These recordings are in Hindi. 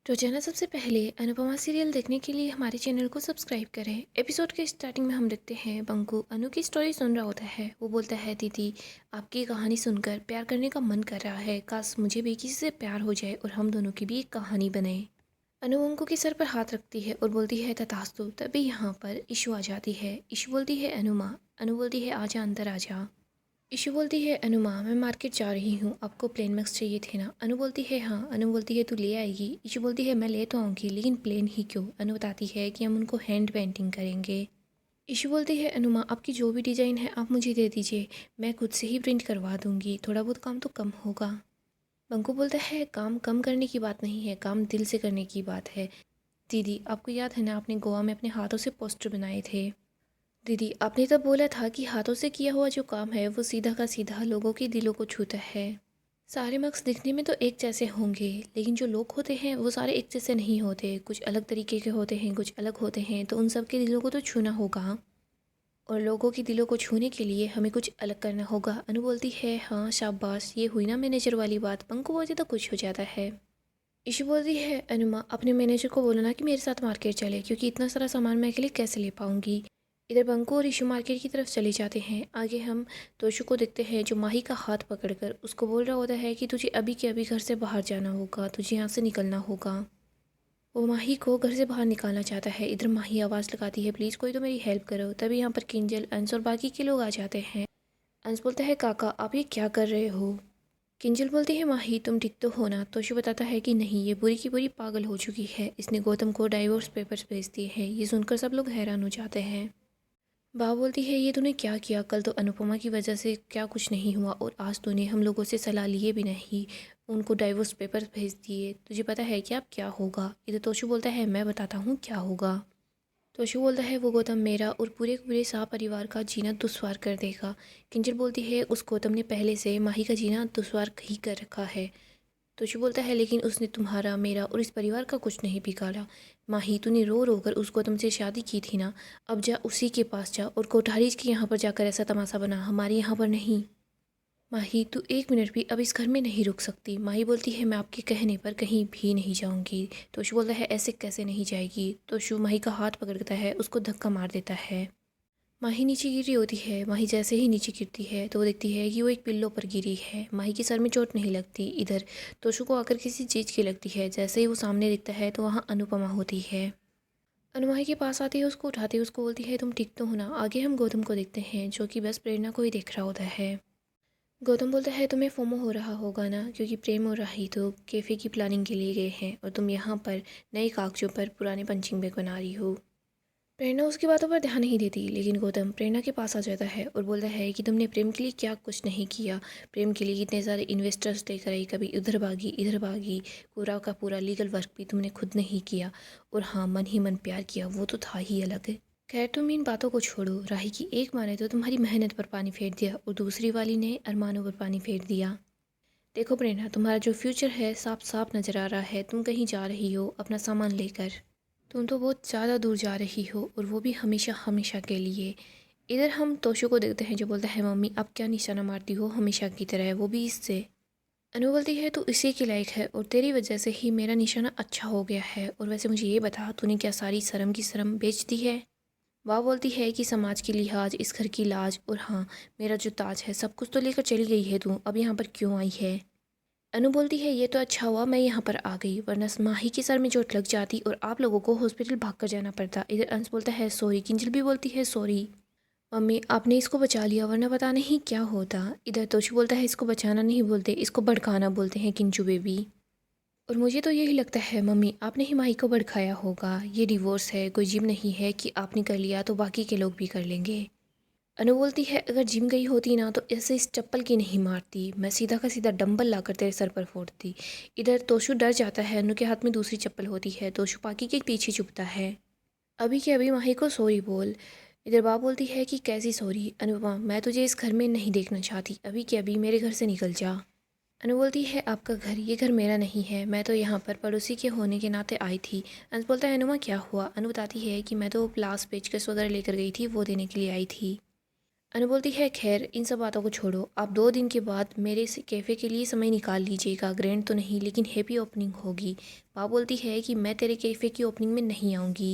रोजाना सबसे पहले अनुपमा सीरियल देखने के लिए हमारे चैनल को सब्सक्राइब करें। एपिसोड के स्टार्टिंग में हम देखते हैं बंकू अनु की स्टोरी सुन रहा होता है। वो बोलता है, दीदी आपकी कहानी सुनकर प्यार करने का मन कर रहा है। काश मुझे भी किसी से प्यार हो जाए और हम दोनों की भी एक कहानी बने। अनु बंकू के सर पर हाथ रखती है और बोलती है, तथास्तु। तभी यहाँ पर इशू आ जाती है। इशू बोलती है, अनुमा। अनु बोलती है, आजा अंदर आजा। इशू बोलती है, अनुमा मैं मार्केट जा रही हूँ, आपको प्लेन मैक्स चाहिए थे ना। अनु बोलती है, हाँ। अनु बोलती है, तू ले आएगी। इशू बोलती है, मैं ले तो आऊँगी, लेकिन प्लेन ही क्यों। अनु बताती है कि हम उनको हैंड पेंटिंग करेंगे। इशू बोलती है, अनुमा आपकी जो भी डिज़ाइन है आप मुझे दे दीजिए, मैं खुद से ही प्रिंट करवा दूँगी, थोड़ा बहुत काम तो कम होगा। बंकू बोलता है, काम कम करने की बात नहीं है, काम दिल से करने की बात है। दीदी आपको याद है ना, आपने गोवा में अपने हाथों से पोस्टर बनाए थे। दीदी आपने तो बोला था कि हाथों से किया हुआ जो काम है वो सीधा का सीधा लोगों के दिलों को छूता है। सारे मक्स दिखने में तो एक जैसे होंगे, लेकिन जो लोग होते हैं वो सारे एक जैसे नहीं होते, कुछ अलग तरीके के होते हैं, कुछ अलग होते हैं। तो उन सब के दिलों को तो छूना होगा, और लोगों के दिलों को छूने के लिए हमें कुछ अलग करना होगा। अनु बोलती है, हाँ शाबाश, ये हुई ना मैनेजर वाली बात। पंकु बोलती तो कुछ हो जाता है। ईशू बोलती है, अनुमा अपने मैनेजर को बोलो ना कि मेरे साथ मार्केट चले, क्योंकि इतना सारा सामान मैं अकेले कैसे ले पाऊंगी। इधर बंकू और ईशू मार्केट की तरफ चले जाते हैं। आगे हम तोशु को देखते हैं, जो माही का हाथ पकड़कर उसको बोल रहा होता है कि तुझे अभी के अभी घर से बाहर जाना होगा, तुझे यहाँ से निकलना होगा। वो माही को घर से बाहर निकालना चाहता है। इधर माही आवाज़ लगाती है, प्लीज़ कोई तो मेरी हेल्प करो। तभी यहाँ पर किंजल, अंश और बाकी के लोग आ जाते हैं। अंश बोलता है, काका आप ये क्या कर रहे हो। किंजल बोलती है, माही तुम ठीक तो हो ना। तोशु बताता है कि नहीं, ये बुरी की बुरी पागल हो चुकी है, इसने गौतम को डाइवोर्स पेपर्स भेज दिए हैं। ये सुनकर सब लोग हैरान हो जाते हैं। बा बोलती है, ये तूने क्या किया। कल तो अनुपमा की वजह से क्या कुछ नहीं हुआ, और आज तूने हम लोगों से सलाह लिए भी नहीं उनको डाइवोर्स पेपर्स भेज दिए। तुझे पता है कि अब क्या होगा। इधर तोशु बोलता है, मैं बताता हूँ क्या होगा। तोशु बोलता है, वो गौतम मेरा और पूरे के पूरे शाह परिवार का जीना दुश्वार कर देगा। किंजल बोलती है, उस गौतम ने पहले से माही का जीना दुश्वार ही कर रखा है। तोशु बोलता है, लेकिन उसने तुम्हारा, मेरा और इस परिवार का कुछ नहीं बिगाड़ा। माही तूने रो रो कर उस गौतम से शादी की थी ना, अब जा उसी के पास जा और कोठारीज के यहाँ पर जाकर ऐसा तमाशा बना, हमारे यहाँ पर नहीं। माही तू एक मिनट भी अब इस घर में नहीं रुक सकती। माही बोलती है, मैं आपके कहने पर कहीं भी नहीं जाऊंगी। तोशु बोलता है, ऐसे कैसे नहीं जाएगी। तोशु माही का हाथ पकड़ता है, उसको धक्का मार देता है। माही नीचे गिरी होती है। माही जैसे ही नीचे गिरती है तो वो देखती है कि वो एक पिल्लो पर गिरी है। माही के सर में चोट नहीं लगती। इधर तोशु को आकर किसी चीज़ की लगती है। जैसे ही वो सामने दिखता है तो वहाँ अनुपमा होती है। अनु माही के पास आती है, उसको उठाती है, उसको बोलती है, तुम ठीक तो हो ना। आगे हम गौतम को देखते हैं, जो कि बस प्रेरणा को ही देख रहा होता है। गौतम बोलता है, तुम्हें फोमो हो रहा होगा ना, क्योंकि प्रेम और राही तो कैफ़े की प्लानिंग के लिए गए हैं और तुम यहाँ पर नए कागजों पर पुराने पंचिंग बैग बना रही हो। प्रेरणा उसकी बातों पर ध्यान नहीं देती, लेकिन गौतम प्रेरणा के पास आ जाता है और बोलता है कि तुमने प्रेम के लिए क्या कुछ नहीं किया। प्रेम के लिए कितने सारे इन्वेस्टर्स लेकर आई, कभी इधर भागी, पूरा का पूरा लीगल वर्क भी तुमने खुद नहीं किया। और हाँ, मन ही मन प्यार किया, वो तो था ही अलग। खैर तुम इन बातों को छोड़ो। राही की एक माँ ने तो तुम्हारी मेहनत पर पानी फेर दिया और दूसरी वाली ने अरमानों पर पानी फेर दिया। देखो प्रेरणा, तुम्हारा जो फ्यूचर है साफ साफ नज़र आ रहा है। तुम कहीं जा रही हो अपना सामान लेकर, तुम तो बहुत ज़्यादा दूर जा रही हो, और वो भी हमेशा हमेशा के लिए। इधर हम तोशु को देखते हैं, जो बोलता है, मम्मी अब क्या निशाना मारती हो हमेशा की तरह, वो भी इससे। अनु बोलती है, तू इसी के लायक है और तेरी वजह से ही मेरा निशाना अच्छा हो गया है। और वैसे मुझे ये बता, तूने क्या सारी शर्म की शर्म बेच दी है। वह बोलती है कि समाज की लिहाज, इस घर की लाज, और हाँ मेरा जो ताज है, सब कुछ तो लेकर चली गई है तू, अब यहाँ पर क्यों आई है। अनु बोलती है, ये तो अच्छा हुआ मैं यहाँ पर आ गई, वरना माही के सर में चोट लग जाती और आप लोगों को हॉस्पिटल भाग कर जाना पड़ता। इधर अंश बोलता है, सॉरी। किंजल भी बोलती है, सॉरी मम्मी, आपने इसको बचा लिया, वरना पता नहीं क्या होता। इधर तोशु बोलता है, इसको बचाना नहीं बोलते, इसको भड़काना बोलते हैं किंचू बेबी। और मुझे तो यही लगता है मम्मी, आपने ही माही को भड़काया होगा। ये डिवोर्स है, कोई जिम नहीं है कि आपने कर लिया तो बाकी के लोग भी कर लेंगे। अनु बोलती है, अगर जिम गई होती ना तो ऐसे इस चप्पल की नहीं मारती, मैं सीधा का सीधा डंबल लाकर तेरे सर पर फोड़ती। इधर तोशु डर जाता है, अनु के हाथ में दूसरी चप्पल होती है। तोशु पाकी के पीछे छुपता है। अभी के अभी माही को सॉरी बोल। इधर बाप बोलती है कि कैसी सॉरी अनुपमा, मैं तुझे इस घर में नहीं देखना चाहती, अभी के अभी मेरे घर से निकल जा। अनु बोलती है, आपका घर, ये घर मेरा नहीं है, मैं तो यहाँ पर पड़ोसी के होने के नाते आई थी। अंश बोलता है, अनुमा क्या हुआ। अनु बताती है कि मैं तो प्लास पेचकस वगैरह लेकर गई थी, वो देने के लिए आई थी। अनु बोलती है खैर इन सब बातों को छोड़ो, आप 2 दिन के बाद मेरे से कैफ़े के लिए समय निकाल लीजिएगा। ग्रैंड तो नहीं लेकिन हैप्पी ओपनिंग होगी। पापा बोलती है कि मैं तेरे कैफ़े की ओपनिंग में नहीं आऊँगी।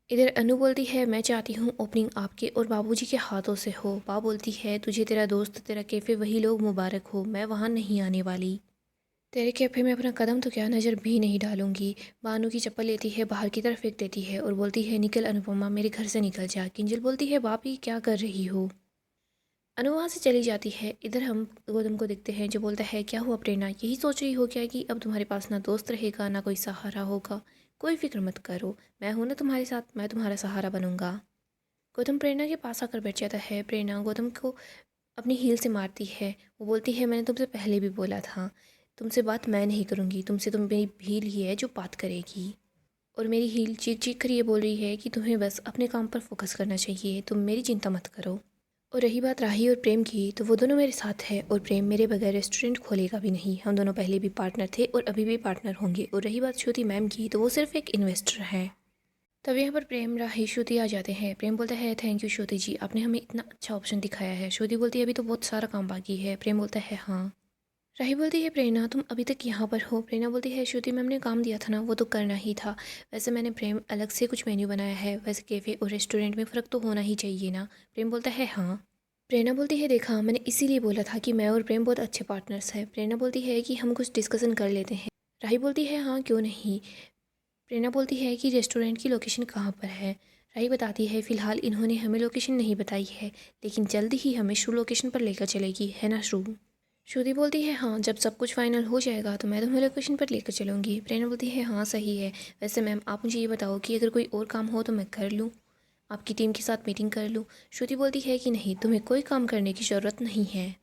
इधर अनु बोलती है मैं चाहती हूँ ओपनिंग आपके और बाबूजी के हाथों से हो। पापा बोलती है तुझे तेरा दोस्त तेरा कैफ़े वही लोग मुबारक हो, मैं वहाँ नहीं आने वाली। तेरे कैफ़े में अपना कदम तो क्या नज़र भी नहीं डालूंगी। बानू की चप्पल लेती है बाहर की तरफ फेंक देती है और बोलती है निकल अनुपमा, मेरे घर से निकल जा। किंजल बोलती है बापी क्या कर रही हो। अनु वहाँ से चली जाती है। इधर हम गौतम को देखते हैं जो बोलता है क्या हुआ प्रेरणा, यही सोच रही हो क्या कि अब तुम्हारे पास ना दोस्त रहेगा ना कोई सहारा होगा। कोई फिक्र मत करो, मैं हूं ना तुम्हारे साथ, मैं तुम्हारा सहारा बनूंगा। गौतम प्रेरणा के पास आकर बैठ जाता है। प्रेरणा गौतम को अपनी हील से मारती है। वो बोलती है मैंने तुमसे पहले भी बोला था, तुमसे बात मैं नहीं करूँगी, तुमसे तो मेरी हील ही है जो बात करेगी। और मेरी हील चीख चीख कर ये बोल रही है कि तुम्हें बस अपने काम पर फोकस करना चाहिए, तुम मेरी चिंता मत करो। और रही बात राही और प्रेम की, तो वो दोनों मेरे साथ है और प्रेम मेरे बगैर रेस्टोरेंट खोलेगा भी नहीं। हम दोनों पहले भी पार्टनर थे और अभी भी पार्टनर होंगे। और रही बात श्रुति मैम की, तो वो सिर्फ एक इन्वेस्टर है। तब यहाँ पर प्रेम राही श्रुति आ जाते हैं। प्रेम बोलता है थैंक यू श्रुति जी, आपने हमें इतना अच्छा ऑप्शन दिखाया है। श्रुति बोलती है अभी तो बहुत सारा काम बाकी है। प्रेम बोलता है हाँ। राही बोलती है प्रेरणा तुम अभी तक यहाँ पर हो। प्रेरणा बोलती है श्रुति मैम ने काम दिया था ना, वो तो करना ही था। वैसे मैंने प्रेम अलग से कुछ मेन्यू बनाया है, वैसे कैफ़े और रेस्टोरेंट में फ़र्क तो होना ही चाहिए ना। प्रेम बोलता है हाँ। प्रेरणा बोलती है देखा मैंने इसीलिए बोला था कि मैं और प्रेम बहुत अच्छे पार्टनर्स हैं। प्रेरणा बोलती है कि हम कुछ डिस्कशन कर लेते हैं। राही बोलती है हाँ क्यों नहीं। प्रेरणा बोलती है कि रेस्टोरेंट की लोकेशन कहाँ पर है। राही बताती है फ़िलहाल इन्होंने हमें लोकेशन नहीं बताई है, लेकिन जल्दी ही हमें श्रू लोकेशन पर लेकर चलेगी, है ना श्रू। श्रुति बोलती है हाँ जब सब कुछ फाइनल हो जाएगा तो मैं तुम्हें लोकेशन पर लेकर चलूँगी। प्रेरणा बोलती है हाँ सही है। वैसे मैम आप मुझे ये बताओ कि अगर कोई और काम हो तो मैं कर लूँ, आपकी टीम के साथ मीटिंग कर लूँ। श्रुति बोलती है कि नहीं तुम्हें कोई काम करने की ज़रूरत नहीं है।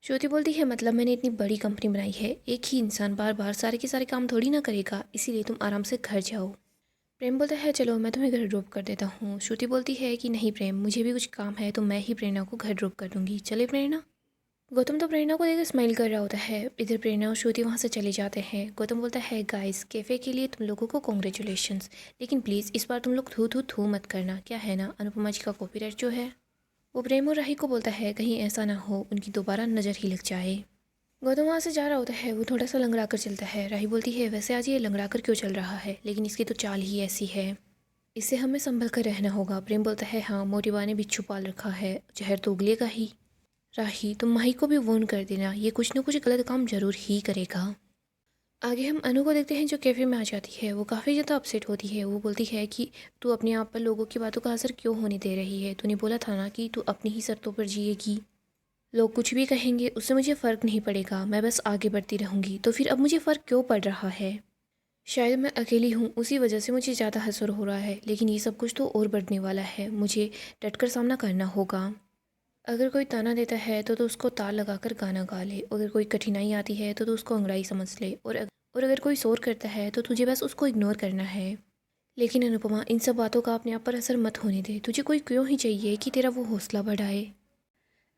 श्रुति बोलती है मतलब मैंने इतनी बड़ी कंपनी बनाई है, एक ही इंसान बार बार सारे के सारे काम थोड़ी ना करेगा, इसीलिए तुम आराम से घर जाओ। प्रेम बोलता है चलो मैं तुम्हें घर ड्रॉप कर देता हूँ। श्रुति बोलती है कि नहीं प्रेम, मुझे भी कुछ काम है तो मैं ही प्रेरणा को घर ड्रॉप कर दूँगी, चले प्रेरणा। गौतम तो प्रेरणा को देखकर स्माइल कर रहा होता है। इधर प्रेरणा और श्रुति वहाँ से चले जाते हैं। गौतम बोलता है गाइस कैफ़े के लिए तुम लोगों को कॉन्ग्रेचुलेशंस, लेकिन प्लीज़ इस बार तुम लोग थू थू थू मत करना, क्या है ना अनुपमा जी का कॉपीराइट जो है। वो प्रेम और राही को बोलता है कहीं ऐसा ना हो उनकी दोबारा नज़र ही लग जाए। गौतम वहाँ से जा रहा होता है। वो थोड़ा सा लंगड़ा कर चलता है। राही बोलती है वैसे आज ये लंगड़ा कर क्यों चल रहा है, लेकिन इसकी तो चाल ही ऐसी है, इससे हमें संभल कर रहना होगा। प्रेम बोलता है हाँ मोटिवा ने बिच्छू पाल रखा है, जहर तो उगलेगा ही। राही तुम माही को भी वॉर्न कर देना, ये कुछ ना कुछ गलत काम जरूर ही करेगा। आगे हम अनु को देखते हैं जो कैफ़े में आ जाती है। वो काफ़ी ज़्यादा अपसेट होती है। वो बोलती है कि तू अपने आप पर लोगों की बातों का असर क्यों होने दे रही है, तूने बोला था ना कि तू अपनी ही शर्तों पर जिएगी। लोग कुछ भी कहेंगे उससे मुझे फ़र्क नहीं पड़ेगा, मैं बस आगे बढ़ती रहूँगी, तो फिर अब मुझे फ़र्क क्यों पड़ रहा है। शायद मैं अकेली हूँ उसी वजह से मुझे ज़्यादा असर हो रहा है, लेकिन ये सब कुछ तो और बढ़ने वाला है, मुझे डटकर सामना करना होगा। अगर कोई ताना देता है तो उसको ताल लगाकर गाना गा ले, अगर कोई कठिनाई आती है तो उसको अंगड़ाई समझ ले, और अगर कोई शोर करता है तो तुझे बस उसको इग्नोर करना है। लेकिन अनुपमा इन सब बातों का अपने आप पर असर मत होने दे, तुझे कोई क्यों ही चाहिए कि तेरा वो हौसला बढ़ाए।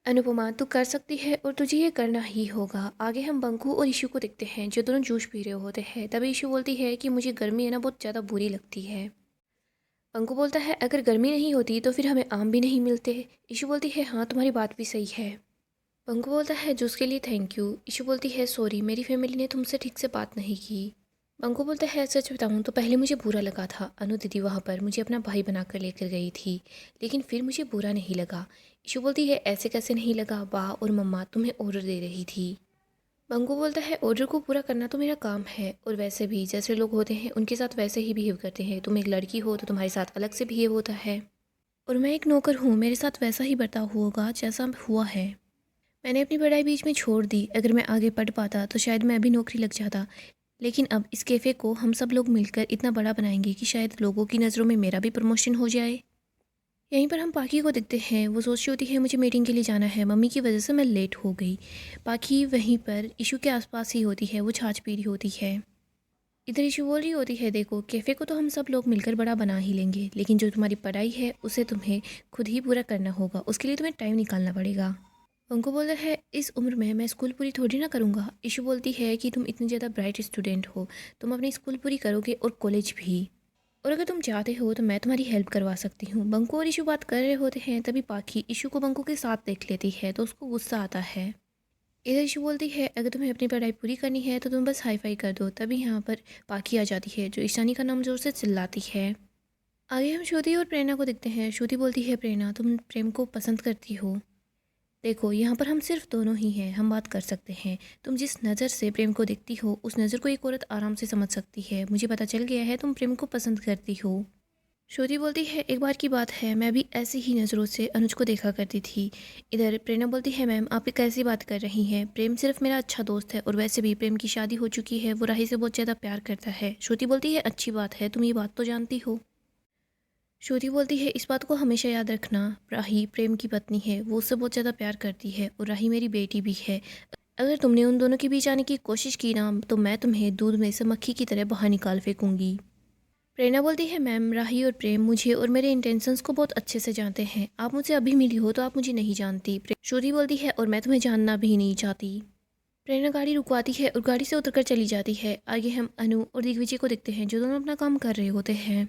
अनुपमा तू कर सकती है और तुझे ये करना ही होगा। आगे हम बंकू और ईशू को देखते हैं जो दोनों जूस पी रहे होते हैं। तभी ईशू बोलती है कि मुझे गर्मी है ना बहुत ज़्यादा बुरी लगती है। पंकु बोलता है अगर गर्मी नहीं होती तो फिर हमें आम भी नहीं मिलते। ईशू बोलती है हाँ तुम्हारी बात भी सही है। पंकु बोलता है जूस के लिए थैंक यू। ईशू बोलती है सॉरी मेरी फैमिली ने तुमसे ठीक से बात नहीं की। पंकु बोलता है सच बताऊँ तो पहले मुझे बुरा लगा था, अनु दीदी वहाँ पर मुझे अपना भाई बनाकर लेकर गई थी, लेकिन फिर मुझे बुरा नहीं लगा। ईशू बोलती है ऐसे कैसे नहीं लगा, वाह और मम्मा तुम्हें ऑर्डर दे रही थी। बंकू बोलता है ऑर्डर को पूरा करना तो मेरा काम है, और वैसे भी जैसे लोग होते हैं उनके साथ वैसे ही बिहेव करते हैं, तुम एक लड़की हो तो तुम्हारे साथ अलग से बिहेव होता है, और मैं एक नौकर हूँ मेरे साथ वैसा ही बर्ताव होगा जैसा हुआ है। मैंने अपनी पढ़ाई बीच में छोड़ दी, अगर मैं आगे पढ़ पाता तो शायद मैं अभी नौकरी लग जाता, लेकिन अब इस कैफ़े को हम सब लोग मिलकर इतना बड़ा बनाएंगे कि शायद लोगों की नज़रों में मेरा भी प्रमोशन हो जाए। यहीं पर हम पाखी को देखते हैं। वो सोच रही होती है मुझे मीटिंग के लिए जाना है, मम्मी की वजह से मैं लेट हो गई। पाखी वहीं पर इशू के आसपास ही होती है, वो छाछ पी रही होती है। इधर इशू बोल रही होती है देखो कैफ़े को तो हम सब लोग मिलकर बड़ा बना ही लेंगे, लेकिन जो तुम्हारी पढ़ाई है उसे तुम्हें खुद ही पूरा करना होगा, उसके लिए तुम्हें टाइम निकालना पड़ेगा। उनको बोलता है इस उम्र में मैं स्कूल पूरी थोड़ी ना करूँगा। इशू बोलती है कि तुम इतनी ज़्यादा ब्राइट स्टूडेंट हो, तुम अपनी स्कूल पूरी करोगे और कॉलेज भी। और अगर तुम चाहते हो तो मैं तुम्हारी हेल्प करवा सकती हूँ। बंकू और इशू बात कर रहे होते हैं, तभी पाखी इशू को बंकू के साथ देख लेती है तो उसको गुस्सा आता है। इधर इशू बोलती है अगर तुम्हें अपनी पढ़ाई पूरी करनी है तो तुम बस हाई फाई कर दो। तभी यहाँ पर पाखी आ जाती है जो ईशानी का नाम जोर से चिल्लाती है। आगे हम श्रुति और प्रेरणा को देखते हैं। श्रुति बोलती है प्रेरणा तुम प्रेम को पसंद करती हो। देखो यहाँ पर हम सिर्फ दोनों ही हैं, हम बात कर सकते हैं। तुम जिस नज़र से प्रेम को देखती हो उस नज़र को एक औरत आराम से समझ सकती है। मुझे पता चल गया है तुम प्रेम को पसंद करती हो। श्रुति बोलती है एक बार की बात है, मैं भी ऐसी ही नज़रों से अनुज को देखा करती थी। इधर प्रेरणा बोलती है मैम आप ये कैसी बात कर रही हैं, प्रेम सिर्फ मेरा अच्छा दोस्त है और वैसे भी प्रेम की शादी हो चुकी है, वो राही से बहुत ज़्यादा प्यार करता है। श्रुति बोलती है अच्छी बात है, तुम ये बात तो जानती हो। श्रुति बोलती है इस बात को हमेशा याद रखना, राही प्रेम की पत्नी है, वो उससे बहुत ज़्यादा प्यार करती है और राही मेरी बेटी भी है। अगर तुमने उन दोनों के बीच आने की कोशिश की ना तो मैं तुम्हें दूध में से मक्खी की तरह बाहर निकाल फेंकूंगी। प्रेरणा बोलती है मैम राही और प्रेम मुझे और मेरे इंटेंशंस को बहुत अच्छे से जानते हैं, आप मुझसे अभी मिली हो तो आप मुझे नहीं जानती। श्रुति बोलती है और मैं तुम्हें जानना भी नहीं चाहती। प्रेरणा गाड़ी रुकवाती है और गाड़ी से उतरकर चली जाती है। आगे हम अनु और दिग्विजय को देखते हैं जो दोनों अपना काम कर रहे होते हैं।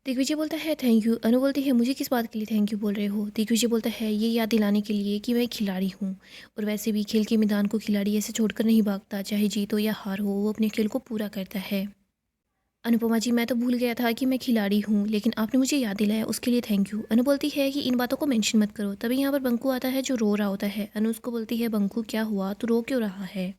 दिग्विजय बोलता है थैंक यू। अनु बोलती है मुझे किस बात के लिए थैंक यू बोल रहे हो। दिग्विजय बोलता है ये याद दिलाने के लिए कि मैं खिलाड़ी हूँ और वैसे भी खेल के मैदान को खिलाड़ी ऐसे छोड़कर नहीं भागता, चाहे जीत हो या हार हो वो अपने खेल को पूरा करता है। अनुपमा जी मैं तो भूल गया था कि मैं खिलाड़ी हूँ, लेकिन आपने मुझे याद दिलाया उसके लिए थैंक यू। अनु बोलती है कि इन बातों को मेंशन मत करो। तभी यहाँ पर बंकू आता है जो रो रहा होता है। अनु उसको बोलती है बंकू क्या हुआ, तू रो क्यों रहा है।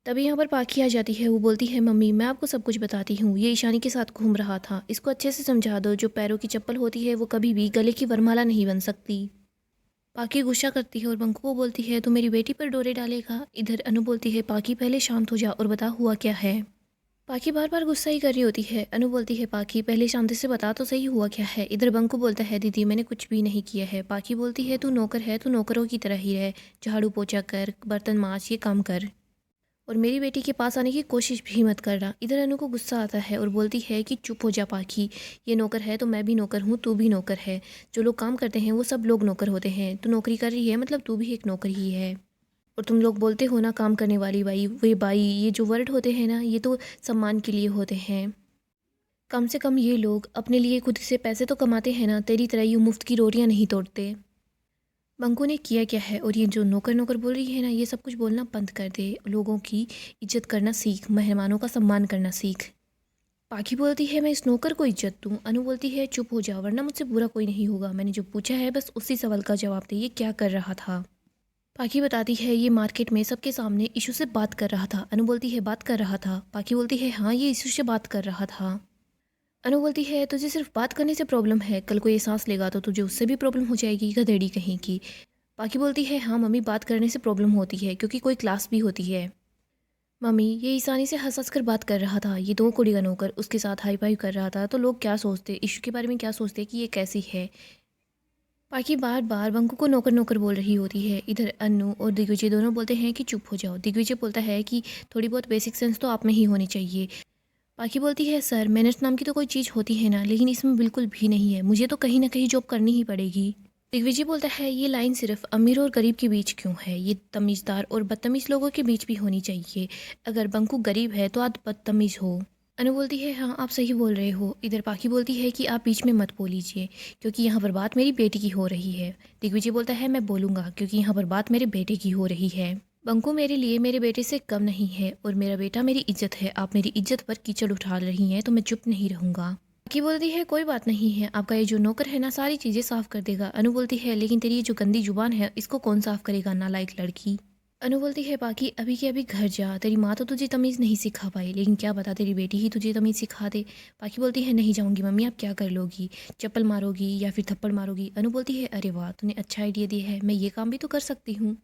तभी यहाँ पर पाखी आ जाती है। वो बोलती है मम्मी मैं आपको सब कुछ बताती हूँ, ये ईशानी के साथ घूम रहा था, इसको अच्छे से समझा दो, जो पैरों की चप्पल होती है वो कभी भी गले की वरमाला नहीं बन सकती। पाखी गुस्सा करती है और बंकू को बोलती है तू मेरी बेटी पर डोरे डालेगा। इधर अनु बोलती है पाखी पहले शांत हो जा और बता हुआ क्या है। पाखी बार बार गुस्सा ही कर रही होती है। अनु बोलती है पाखी पहले शांति से बता तो सही हुआ क्या है। इधर बंकू बोलता है दीदी मैंने कुछ भी नहीं किया है। पाखी बोलती है तू नौकर है, तू नौकरों की तरह ही रह, झाड़ू पोछा कर, बर्तन मांज, ये काम कर और मेरी बेटी के पास आने की कोशिश भी मत करना। इधर अनु को गुस्सा आता है और बोलती है कि चुप हो जा पाखी, ये नौकर है तो मैं भी नौकर हूँ, तू भी नौकर है, जो लोग काम करते हैं वो सब लोग नौकर होते हैं, तू नौकरी कर रही है मतलब तू भी एक नौकर ही है। और तुम लोग बोलते हो ना काम करने वाली बाई, वे बाई, ये जो वर्ड होते हैं ना ये तो सम्मान के लिए होते हैं। कम से कम ये लोग अपने लिए खुद से पैसे तो कमाते हैं ना, तेरी तरह यूँ मुफ्त की रोटियाँ नहीं तोड़ते। बंकू ने किया क्या है और ये जो नौकर नौकर बोल रही है ना, ये सब कुछ बोलना बंद कर दे, लोगों की इज्जत करना सीख, मेहमानों का सम्मान करना सीख। पाखी बोलती है मैं इस नौकर को इज्जत दूँ। अनु बोलती है चुप हो जा वरना मुझसे बुरा कोई नहीं होगा, मैंने जो पूछा है बस उसी सवाल का जवाब दे, ये क्या कर रहा था। पाखी बताती है ये मार्केट में सबके सामने इशू से बात कर रहा था। अनु बोलती है बात कर रहा था। पाखी बोलती है हाँ ये इशू से बात कर रहा था। अनु बोलती है तुझे सिर्फ बात करने से प्रॉब्लम है, कल को ये सांस लेगा तो तुझे उससे भी प्रॉब्लम हो जाएगी, गधेड़ी कहीं की। पाखी बोलती है हाँ मम्मी बात करने से प्रॉब्लम होती है क्योंकि कोई क्लास भी होती है। मम्मी ये ईशानी से हंस हंस कर बात कर रहा था, ये दो कुड़ी का नौकर उसके साथ हाई फाई कर रहा था, तो लोग क्या सोचते, इशू के बारे में क्या सोचते कि ये कैसी है। पाखी बार बार बंकू को नौकर नौकर बोल रही होती है। इधर अन्नू और दिग्विजय दोनों बोलते हैं कि चुप हो जाओ। दिग्विजय बोलता है कि थोड़ी बहुत बेसिक सेंस तो आप में ही होनी चाहिए। पाखी बोलती है सर मेहनत नाम की तो कोई चीज़ होती है ना, लेकिन इसमें बिल्कुल भी नहीं है, मुझे तो कहीं ना कहीं जॉब करनी ही पड़ेगी। दिग्विजय बोलता है ये लाइन सिर्फ अमीर और गरीब के बीच क्यों है, ये तमीज़दार और बदतमीज़ लोगों के बीच भी होनी चाहिए। अगर बंकू गरीब है तो आप बदतमीज़ हो। अनु बोलती है हाँ आप सही बोल रहे हो। इधर पाखी बोलती है कि आप बीच में मत बोलीजिए क्योंकि यहाँ पर बात मेरी बेटी की हो रही है। दिग्विजय बोलता है मैं बोलूँगा क्योंकि यहाँ पर बात मेरे बेटे की हो रही है। बंकू मेरे लिए मेरे बेटे से कम नहीं है और मेरा बेटा मेरी इज्जत है, आप मेरी इज्जत पर कीचड़ उठा रही हैं तो मैं चुप नहीं रहूँगा। पाखी बोलती है कोई बात नहीं है, आपका ये जो नौकर है ना सारी चीज़ें साफ़ कर देगा। अनु बोलती है लेकिन तेरी ये जो गंदी जुबान है इसको कौन साफ़ करेगा, नालायक लड़की। अनु बोलती है बाकी अभी के अभी घर जा, तेरी माँ तो तुझे तमीज़ नहीं सिखा पाई, लेकिन क्या पता तेरी बेटी ही तुझे तमीज़ सिखा दे। पाखी बोलती है नहीं जाऊँगी मम्मी, आप क्या कर लोगी, चप्पल मारोगी या फिर थप्पड़ मारोगी। अनु बोलती है अरे वाह तूने अच्छा आइडिया दिया है, मैं ये काम भी तो कर सकती हूँ।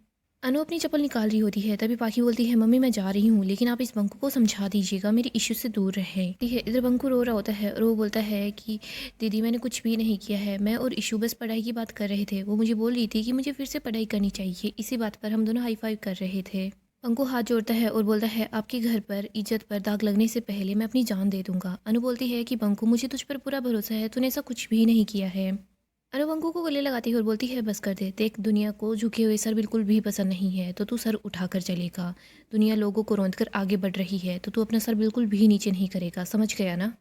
अनु अपनी चप्पल निकाल रही होती है, तभी पाखी बोलती है मम्मी मैं जा रही हूँ लेकिन आप इस बंकू को समझा दीजिएगा मेरी इश्यू से दूर रहे। ठीक है। इधर बंकू रो रहा होता है और वो बोलता है कि दीदी मैंने कुछ भी नहीं किया है, मैं और इशू बस पढ़ाई की बात कर रहे थे, वो मुझे बोल रही थी कि मुझे फिर से पढ़ाई करनी चाहिए, इसी बात पर हम दोनों हाई फाइव कर रहे थे। बंकू हाथ जोड़ता है और बोलता है आपके घर पर इज्जत पर दाग लगने से पहले मैं अपनी जान दे दूंगा। अनु बोलती है कि बंकू मुझे तुझ पर पूरा भरोसा है, तूने ऐसा कुछ भी नहीं किया है। अनु बंकू को गले लगाती है और बोलती है बस कर दे, देख दुनिया को झुके हुए सर बिल्कुल भी पसंद नहीं है तो तू सर उठाकर चलेगा। दुनिया लोगों को रौंद कर आगे बढ़ रही है तो तू अपना सर बिल्कुल भी नीचे नहीं करेगा, समझ गया ना।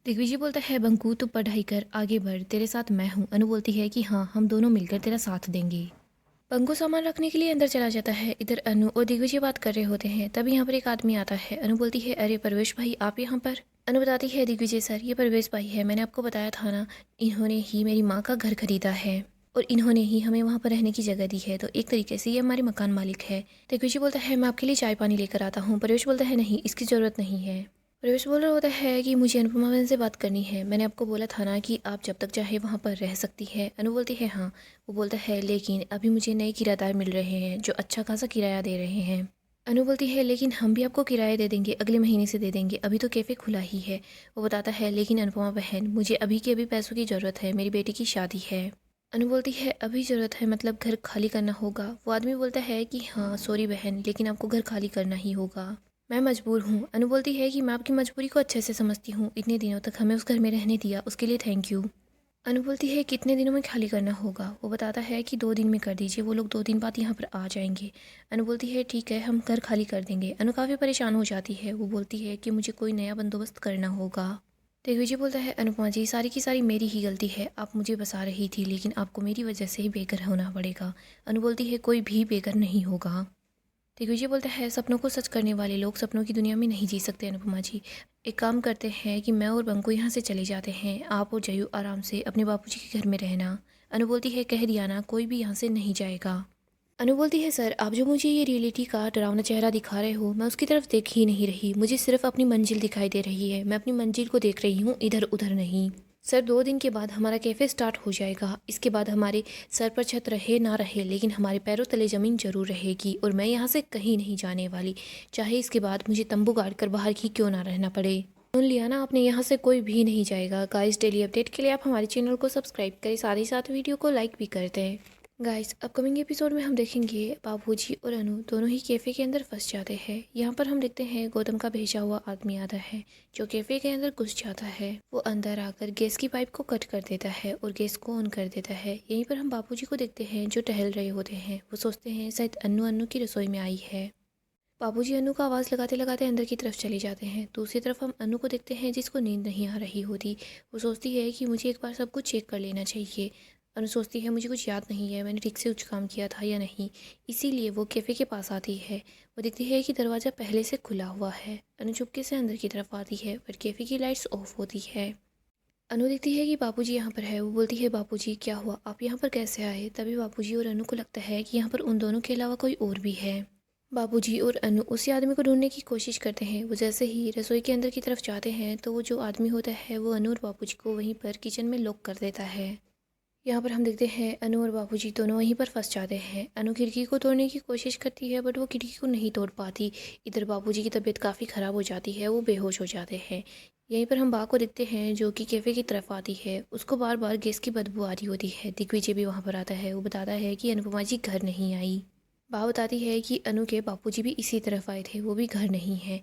दिग्विजय बोलता है बंकू तू पढ़ाई कर, आगे बढ़, तेरे साथ मैं हूँ। अनु बोलती है कि हाँ, हम दोनों मिलकर तेरा साथ देंगे। बंकू सामान रखने के लिए अंदर चला जाता है। इधर अनु और दिग्विजय बात कर रहे होते हैं। तभी यहाँ पर एक आदमी आता है। अनु बोलती है अरे परवेश भाई, आप यहाँ पर। अनु बताती है दिग्विजय सर, ये परवेश भाई है, मैंने आपको बताया था ना, इन्होंने ही मेरी माँ का घर खरीदा है और इन्होंने ही हमें वहाँ पर रहने की जगह दी है, तो एक तरीके से ये हमारे मकान मालिक है। दिग्विजय बोलता है मैं आपके लिए चाय पानी लेकर आता हूँ। परवेश बोलता है नहीं, इसकी ज़रूरत नहीं है। प्रवेश बोल रहा होता है कि मुझे अनुपमा बहन से बात करनी है, मैंने आपको बोला था ना कि आप जब तक चाहे वहाँ पर रह सकती है। अनु बोलती है हाँ। वो बोलता है लेकिन अभी मुझे नए किराएदार मिल रहे हैं जो अच्छा खासा किराया दे रहे हैं। अनु बोलती है लेकिन हम भी आपको किराया दे देंगे, अगले महीने से दे देंगे, अभी तो कैफ़े खुला ही है। वो बताता है लेकिन अनुपमा बहन, मुझे अभी के अभी पैसों की ज़रूरत है, मेरी बेटी की शादी है। अनु बोलती है अभी ज़रूरत है मतलब घर खाली करना होगा। वो आदमी बोलता है कि हाँ सॉरी बहन, लेकिन आपको घर खाली करना ही होगा, मैं मजबूर हूँ। अनु बोलती है कि मैं आपकी मजबूरी को अच्छे से समझती हूँ, इतने दिनों तक हमें उस घर में रहने दिया, उसके लिए थैंक यू। अनु बोलती है कितने दिनों में खाली करना होगा। वो बताता है कि 2 दिन में कर दीजिए, वो लोग 2 दिन बाद यहाँ पर आ जाएंगे। अनु बोलती है ठीक है, हम घर खाली कर देंगे। अनु काफ़ी परेशान हो जाती है। वो बोलती है कि मुझे कोई नया बंदोबस्त करना होगा। दिग्विजय बोलता है अनुपमा जी, सारी की सारी मेरी ही गलती है, आप मुझे बसा रही थी लेकिन आपको मेरी वजह से ही बेघर होना पड़ेगा। अनु बोलती है कोई भी बेघर नहीं होगा। दिग्विजय बोलता है सपनों को सच करने वाले लोग सपनों की दुनिया में नहीं जी सकते अनुपमा जी। एक काम करते हैं कि मैं और बंकू यहाँ से चले जाते हैं, आप और जयू आराम से अपने बापूजी के घर में रहना। अनु बोलती है कह दिया ना, कोई भी यहाँ से नहीं जाएगा। अनु बोलती है सर, आप जो मुझे ये रियलिटी का डरावना चेहरा दिखा रहे हो, मैं उसकी तरफ देख ही नहीं रही, मुझे सिर्फ अपनी मंजिल दिखाई दे रही है, मैं अपनी मंजिल को देख रही हूँ, इधर उधर नहीं। सर 2 दिन के बाद हमारा कैफ़े स्टार्ट हो जाएगा, इसके बाद हमारे सर पर छत रहे ना रहे लेकिन हमारे पैरों तले ज़मीन ज़रूर रहेगी और मैं यहाँ से कहीं नहीं जाने वाली, चाहे इसके बाद मुझे तंबू गाड़ कर बाहर ही क्यों ना रहना पड़े। सुन लिया ना आपने, यहाँ से कोई भी नहीं जाएगा। गाइस डेली अपडेट के लिए आप हमारे चैनल को सब्सक्राइब करें, साथ ही साथ वीडियो को लाइक भी कर दें। गाइस अपकमिंग एपिसोड में हम देखेंगे बाबूजी और अनु दोनों ही कैफ़े के अंदर फंस जाते हैं। यहाँ पर हम देखते हैं गौतम का भेजा हुआ आदमी आता है जो कैफ़े के अंदर घुस जाता है। वो अंदर आकर गैस की पाइप को कट कर देता है और गैस को ऑन कर देता है। यहीं पर हम बाबूजी को देखते हैं जो टहल रहे होते हैं। वो सोचते हैं शायद अनु की रसोई में आई है। बाबूजी अनु का आवाज़ लगाते लगाते अंदर की तरफ चले जाते हैं। दूसरी तरफ हम अनु को देखते हैं जिसको नींद नहीं आ रही होती। वो सोचती है कि मुझे एक बार सब कुछ चेक कर लेना चाहिए। अनु सोचती है मुझे कुछ याद नहीं है, मैंने ठीक से कुछ काम किया था या नहीं, इसीलिए वो कैफ़े के पास आती है। वो देखती है कि दरवाज़ा पहले से खुला हुआ है। अनु चुपके से अंदर की तरफ आती है पर कैफ़े की लाइट्स ऑफ होती है। अनु देखती है कि बापूजी यहाँ पर है। वो बोलती है बापूजी क्या हुआ, आप यहाँ पर कैसे आए। तभी बापूजी और अनु को लगता है कि यहाँ पर उन दोनों के अलावा कोई और भी है। बाबूजी और अनु उसी आदमी को ढूंढने की कोशिश करते हैं। वो जैसे ही रसोई के अंदर की तरफ जाते हैं तो वो जो आदमी होता है वो अनु और बाबूजी को वहीं पर किचन में लॉक कर देता है। यहाँ पर हम देखते हैं अनु और बाबूजी दोनों वहीं पर फंस जाते हैं। अनु खिड़की को तोड़ने की कोशिश करती है बट वो खिड़की को नहीं तोड़ पाती। इधर बाबूजी की तबीयत काफ़ी ख़राब हो जाती है, वो बेहोश हो जाते हैं। यहीं पर हम बा को देखते हैं जो कि कैफ़े की तरफ आती है। उसको बार बार गैस की बदबू आ रही होती है। दिग्विजय भी वहाँ पर आता है। वो बताता है कि अनुपमा जी घर नहीं आई। बा बताती है कि अनु के बापूजी भी इसी तरफ आए थे, वो भी घर नहीं है।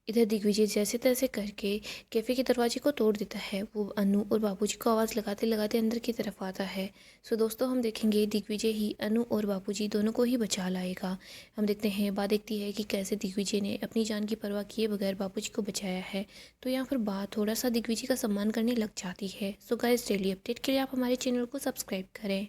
इधर दिग्विजय जैसे तैसे करके कैफ़े के दरवाजे को तोड़ देता है। वो अनु और बापूजी को आवाज़ लगाते लगाते अंदर की तरफ आता है। सो दोस्तों हम देखेंगे दिग्विजय ही अनु और बापूजी दोनों को ही बचा लाएगा। हम देखते हैं बा देखती है कि कैसे दिग्विजय ने अपनी जान की परवाह किए बगैर बापूजी को बचाया है। तो यहाँ पर बा थोड़ा सा दिग्विजय का सम्मान करने लग जाती है। सो गाइस डेली अपडेट के लिए आप हमारे चैनल को सब्सक्राइब करें।